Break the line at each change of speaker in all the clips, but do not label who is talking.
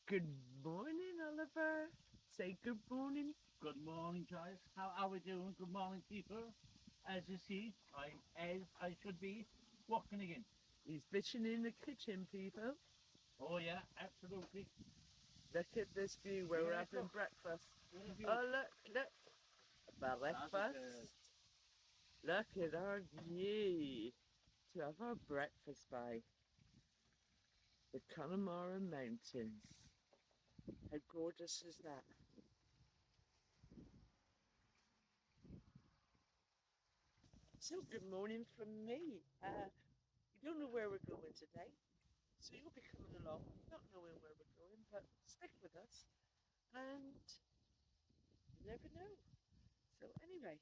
Good morning, Oliver. Say good morning.
Good morning, Joyce. How are we doing? Good morning, people. As you see, as I should be, working again.
He's bitching in the kitchen, people.
Oh yeah, absolutely.
Look at this view where we're
Yeah,
having
look.
breakfast.
What a view.
Oh, look.
That's it.
Breakfast. Look at our view to have our breakfast by the Connemara Mountains. How gorgeous is that? So, good morning from me. We don't know where we're going today, so you'll be coming along, not knowing where we're going, but stick with us, and you never know. So, anyway,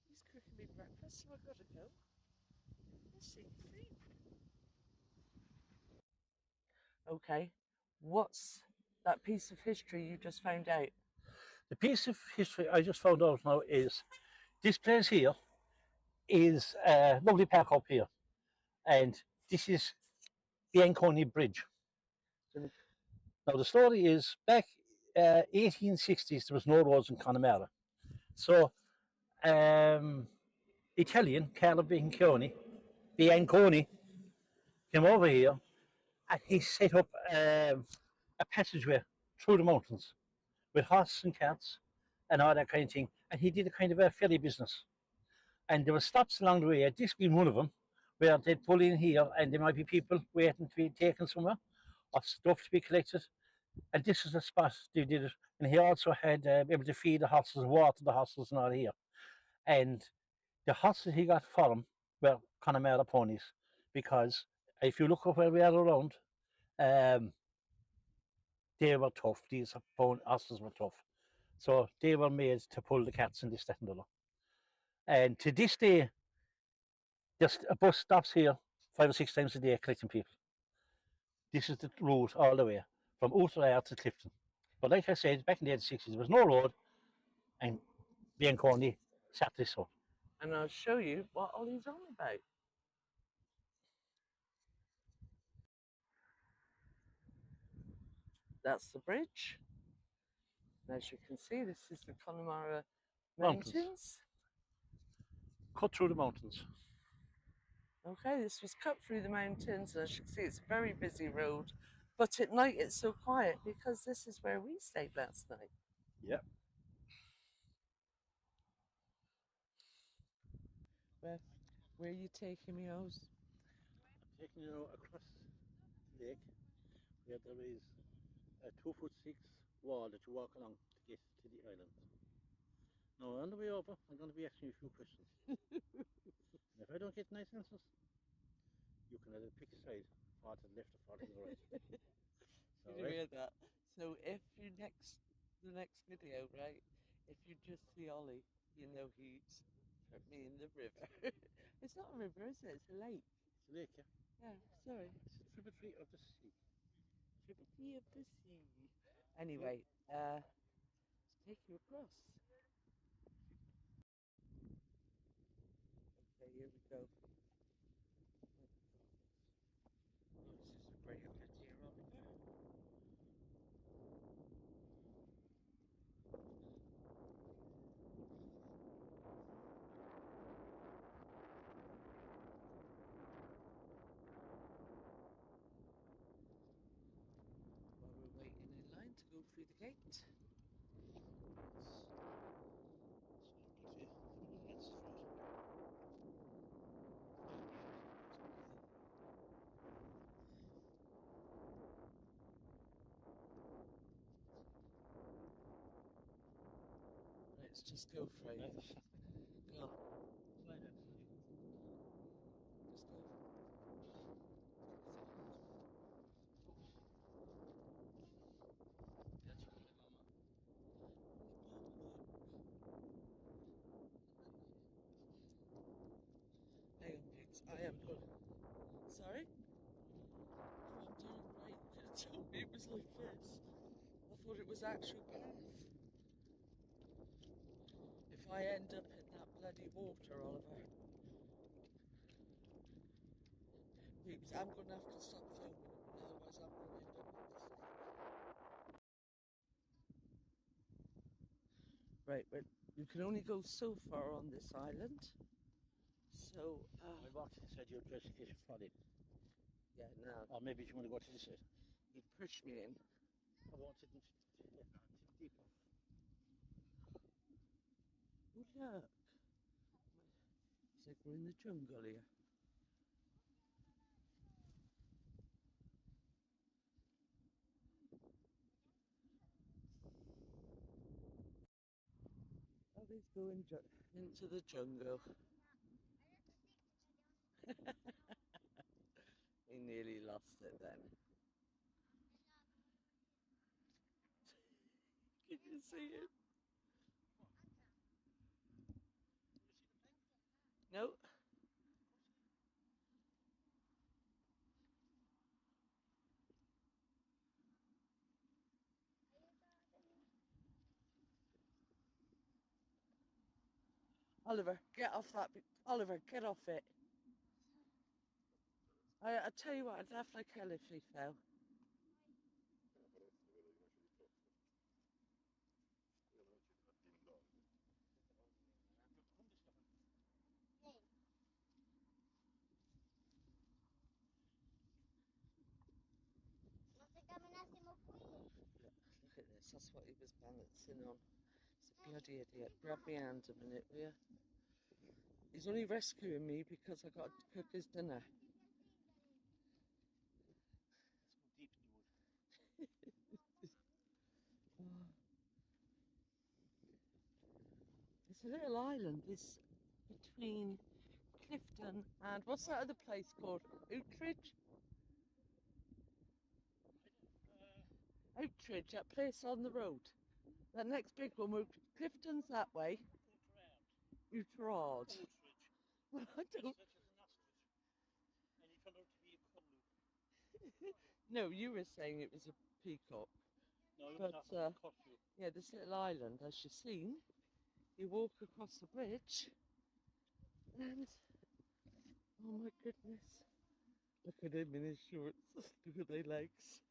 he's cooking me breakfast, so I've got to go. Let's see. Okay, what's that piece of history you just found out?
The piece of history I just found out now is this place here is a lovely park up here, and this is the Anconi Bridge. Now the story is back 1860s there was no roads in Connemara, so um, Italian Carlo Bianconi came over here and he set up a passageway through the mountains with horses and cats and all that kind of thing. And he did a kind of a ferry business. And there were stops along the way, this being one of them, where they'd pull in here and there might be people waiting to be taken somewhere or stuff to be collected. And this is the spot they did it. And he also had able to feed the horses and water the horses and all here. And the horses he got for him were Connemara ponies because if you look up where we are around, um, they were tough. These horses were tough. So they were made to pull the cats and this, that, and the other. And to this day, just a bus stops here 5 or 6 times a day collecting people. This is the route all the way from Outre to Clifton. But like I said, back in the 1860s, there was no road, and Bianconi sat this up.
And I'll show you what Ollie's on about. That's the bridge. And as you can see, this is the Connemara
Mountains.
Mountains.
Cut through the mountains.
Okay, this was cut through the mountains, and as you can see, it's a very busy road. But at night, it's so quiet because this is where we stayed last night.
Yep.
Well, where are you taking me, Oz?
I'm taking you across the lake where there is a 2'6" wall that you walk along to get to the island. Now, on the way over, I'm going to be asking you a few questions. And if I don't get nice answers, you can either pick a side, far to the left or far to the right. So,
Did you hear that? So if the next video, right, if you just see Ollie, you know he's put me in the river. It's not a river, is it? It's a lake.
It's a lake, yeah?
Yeah, sorry.
It's a tributary of the sea.
Tributary of the sea. Anyway, let's take you across. Okay, here we go. Oh, this is a great bit here, Oliver. While we're waiting in line to go through the gate. Let's just go for it. Go. Just go. Hang on, pigs. I am good. Sorry? No, I'm doing great. You could have told me it was like this. I thought it was actual path. If I end up in that bloody water, Oliver. Peeps, I'm going to have to stop filming, otherwise I'm going to end up in this lake. Right, but you can only go so far on this island. So,
I walked inside your dress in case you fall in.
yeah, no,
Or maybe you want to go to this side.
you pushed me in.
I wanted them deeper.
Oh, look. It's like we're in the jungle here. Ollie's going into the jungle. He nearly lost it then. Can you see it? No. Oliver, get off that. Oliver, get off it. I tell you what, I'd laugh like hell if he fell. Look at this, that's what he was balancing on. He's a bloody idiot. Grab my hand a minute, will you? He's only rescuing me because I got to cook his dinner.
Let's go deep in the wood.
It's a little island. It's between Clifton and what's that other place called? Outridge? Outridge, that place on the road. That next big one, where Clifton's that way. Outrard. Well, I don't.
And he turned out to be a curlew.
No, you were saying it was a peacock.
No, it was
But
not a curlew.
yeah, this little island, as you've seen, you walk across the bridge, and oh my goodness, look at him in his shorts. Look at their legs.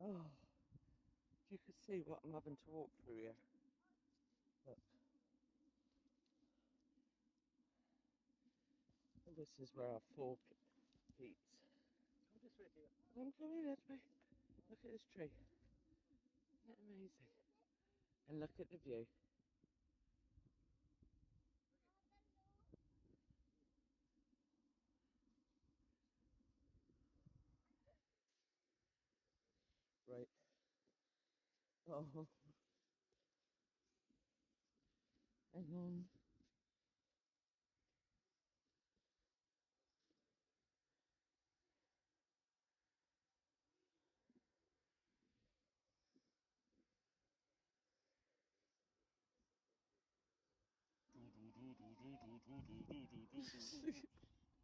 Oh, if you could see what I'm having to walk through here. Look. And this is where our fork eats.
Come this way, dear.
I'm coming that way. Look at this tree. Isn't that amazing? And look at the view. Right. Oh, hang on.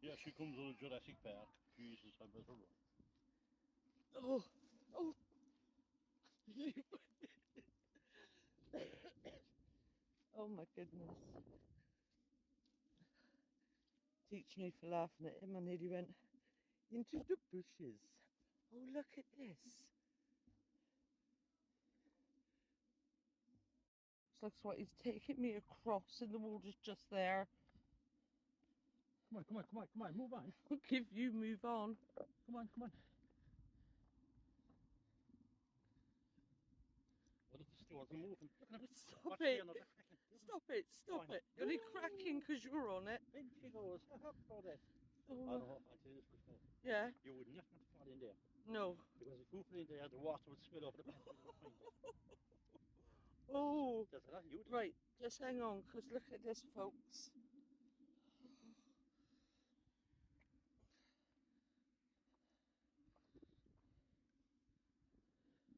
Yeah, she comes out of Jurassic Park. Jesus, I better run.
Oh, oh. Oh my goodness. Teach me for laughing at him. I nearly went into the bushes. Oh, look at this. Looks like he's taking me across and the water's just there.
Come on, come on, come on, come on, move on.
I'll give you move on.
Come on, come on. What if the stores are moving?
Stop it. Stop it, stop it. You're only cracking because you're on it.
In she goes. How about that?
Oh,
I don't know if I tell you this before.
yeah.
You would not want to fall in there.
No.
Because if you fall in there, the water would spill over the path.
Oh.
There's a lot you
Right, just hang on, because look at this, folks.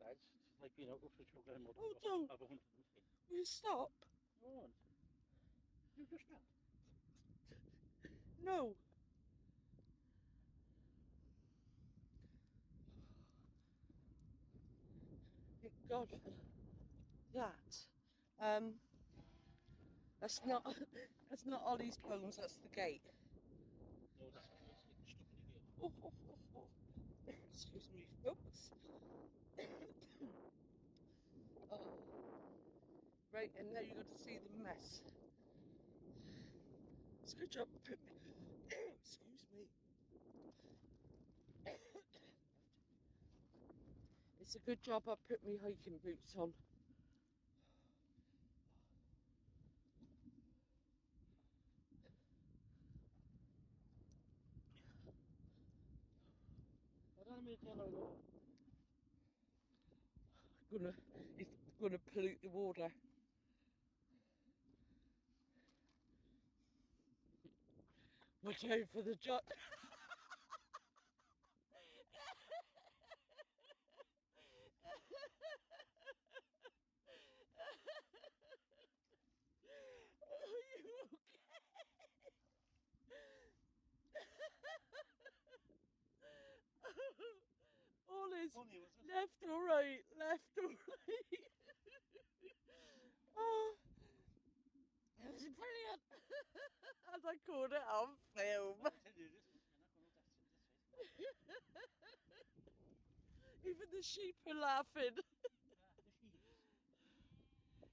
That's like being out for your grandmother.
Oh, don't. You stop.
No, you just not.
No. Thank God for that. That's not Ollie's bones, that's the gate.
No, that's stuck in the gate.
Oh, oh, oh, oh. Excuse me, folks. Oh. Right, and now you're going to see the mess. It's a good job. Excuse me. It's a good job I put my hiking boots on. It's gonna pollute the water. Watch out for the jot. Are you okay? All is left or right, left or right. Oh, it was brilliant. As I caught it on film. Even the sheep are laughing.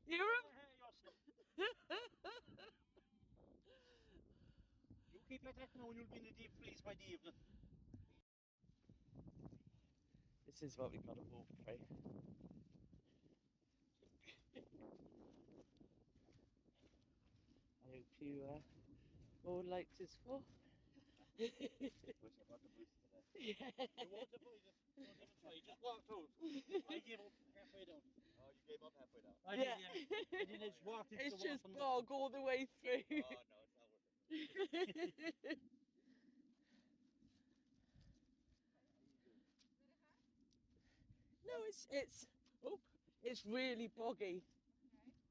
You're
You keep like that now and you'll be in a deep freeze by the evening.
This is what we gotta walk through. I hope you all liked this for.
Wish I bought the boost today.
Yeah.
You won't avoid it. Don't even try. Just walk through. I gave up halfway down.
Oh, you gave up halfway down.
I did, yeah. And then I just walked into
It's
the wall
just
from
bog all the way through.
Oh, no, it's not worth it.
No, it's really boggy.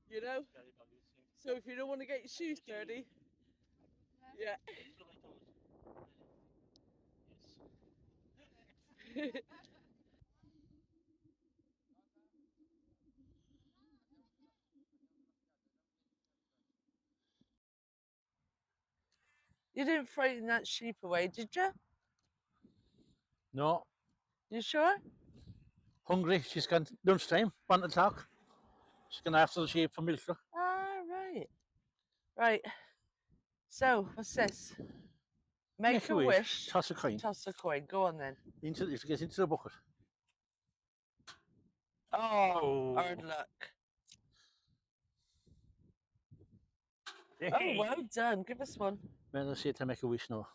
You know?
Very buggy, so-
So if you don't want to get your shoes dirty, yeah.
That's what I thought. Yes.
You didn't frighten that sheep away, did you?
No.
You sure?
Hungry. She's gone lunchtime, 1 o'clock. She's gone after the sheep for milk.
Ah, right. Right. So, what's this? Make a wish.
Toss a coin.
Toss a coin. Go on then.
Into it gets into the bucket.
Oh, hard luck. Oh, well done. Give us one.
Man, I say to make a wish now.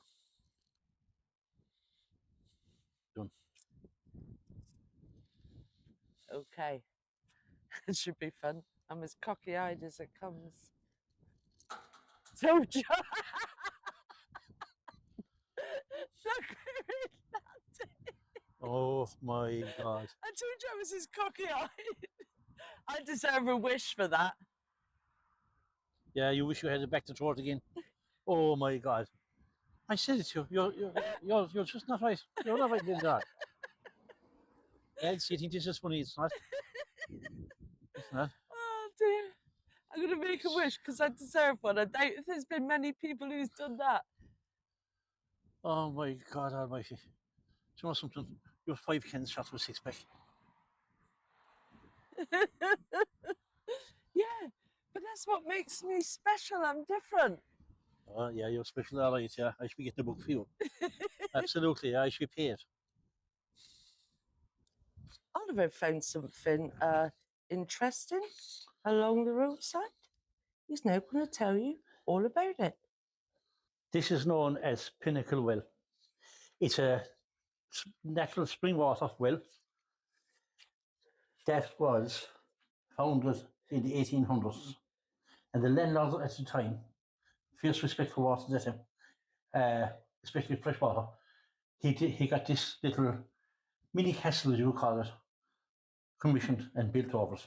Done.
Okay. It should be fun. I'm as cocky-eyed as it comes. Told you. Look where it landed.
Oh my God.
I told you I was as cocky-eyed. I deserve a wish for that.
Yeah, you wish you had it back to throw it again. Oh my God. I said it to you. You're just not right. You're not right, Linda. Else, you think this is funny? It's not. It's not.
Oh dear. I'm going to make a wish because I deserve one. I doubt if there's been many people who's done that.
Oh my God Almighty. Do you know something? You're 5 cans shot with 6 pack.
Yeah, but that's what makes me special. I'm different.
Oh yeah, you're special, all right. Yeah, I should be getting a book for you. Absolutely, yeah, I should be paid.
Oliver found something interesting along the roadside. He's now going to tell you all about it.
This is known as Pinnacle Well. It's a natural spring water well that was founded in the 1800s. And the landlord at the time, fierce respect for water at him, especially fresh water, he got this little mini castle, as you would call it, commissioned and built over it.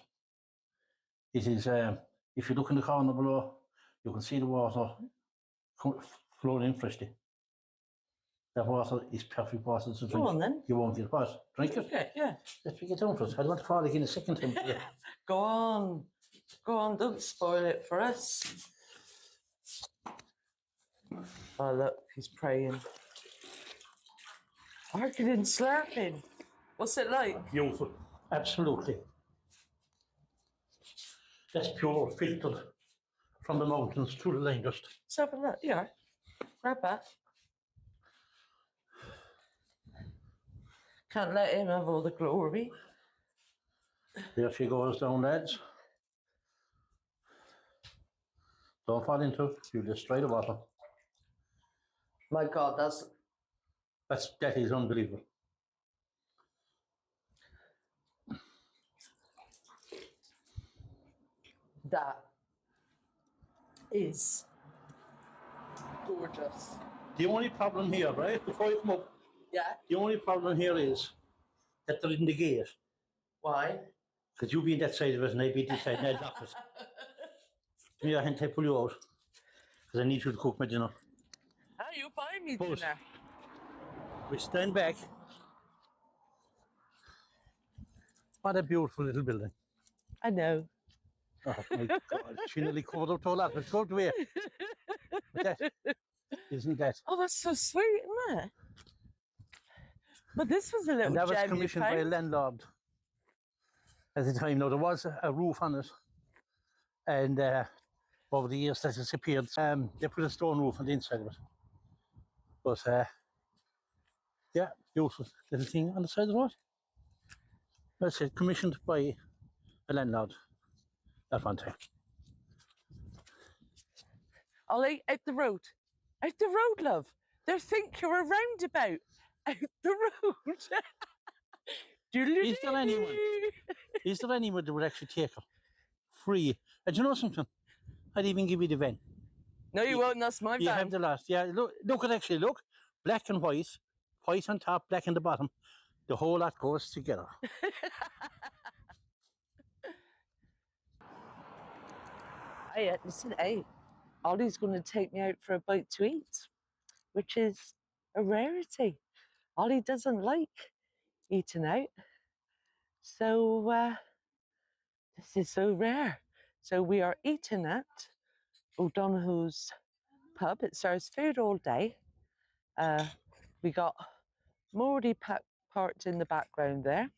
It is, if you look in the corner below, you can see the water flowing in freshly. That water is perfect water to drink.
Go on then.
You won't get what? Drink it?
Okay, yeah.
Let me get down for it. I don't want to fall again a second time. Yeah.
Go on. Go on, don't spoil it for us. Oh, look, he's praying. Harking and slurping. What's it like?
Beautiful. Absolutely. That's pure filtered from the mountains to the line just.
Let's have a look. Yeah. Grab that. Can't let him have all the glory.
There she goes down, lads. Don't fall into it, you destroy the water.
My God,
That is unbelievable.
that is gorgeous.
The only problem here, right, before you come up,
Yeah.
the only problem here is that they're in the gate.
Why?
Because you be on that side of it and I be this side and I'll lock it. Give me your hand, I pull you out. Because I need you to cook my dinner.
How you buy me
Both.
dinner?
We stand back. What a beautiful little building.
I know.
Oh my God, she nearly covered up to all that. Let's go away. But that, isn't that?
Oh, that's so sweet, isn't it? But this was a little
And that was
gem you
commissioned by a
found.
landlord at the time. Now, there was a roof on it. And over the years that disappeared, they put a stone roof on the inside of it. But yeah, beautiful little thing on the side of the road. That's it, commissioned by a landlord at one time.
Ollie, out the road. Out the road, love. They think you're a roundabout. Out the road.
Is there anyone? Is there anyone that would actually take her free? And do you know something? I'd even give you the van.
No, you won't. That's my
You
van.
have the last. Yeah, look at actually, look. Black and white. White on top, black on the bottom. The whole lot goes together.
Hey, listen, hey, Ollie's going to take me out for a bite to eat, which is a rarity. Ollie doesn't like eating out, so this is so rare. So we are eating at O'Donoghue's pub. It serves food all day. We got Mordy parked in the background there.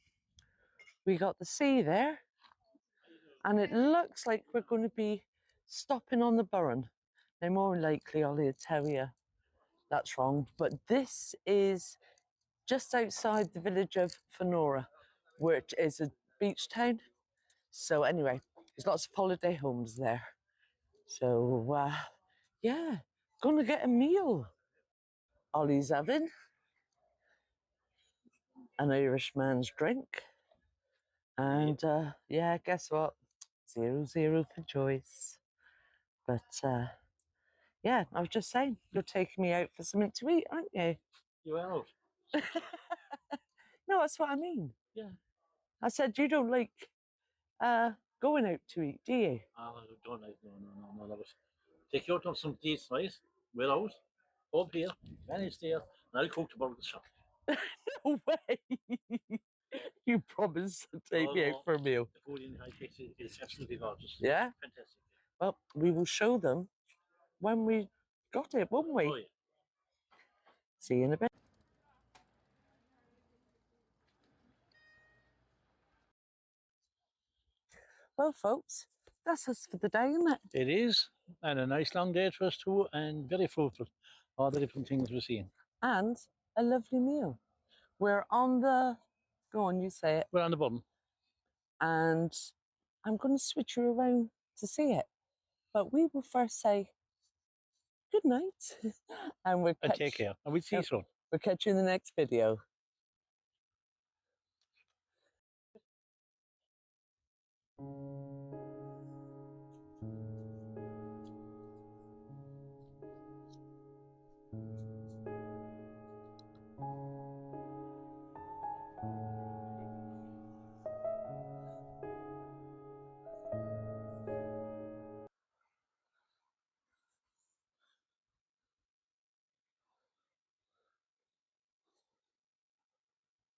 We got the sea there. And it looks like we're going to be stopping on the Burren. Now, more likely, Ollie will tell you that's wrong. But this is just outside the village of Connemara, which is a beach town. So anyway, there's lots of holiday homes there. So, yeah, going to get a meal. Ollie's having an Irishman's drink. And, yeah, guess what? 0-0 for Joyce. But, yeah, I was just saying, you're taking me out for something to eat, aren't you?
You are out.
No, that's what I mean.
Yeah.
I said you don't like going out to eat, do you?
Oh, I don't like, no, that was. Take you out on some dates, right? We're out, up here, manage there, and I'll cook the burger shop.
No way. You promised to take me out for a meal.
The food in High Kicks is absolutely gorgeous.
Yeah?
Fantastic.
Well, we will show them when we got it, won't we?
Oh, yeah.
See you in a bit. Well, folks, that's us for the day, isn't it?
It is, and a nice long day for us too, and very fruitful. All the different things we're seeing.
And a lovely meal. We're on the, go on, you say it.
We're on the bottom.
And I'm going to switch you around to see it. But we will first say good night. And we'll
And take care. And we'll see you soon.
We'll catch you in the next video.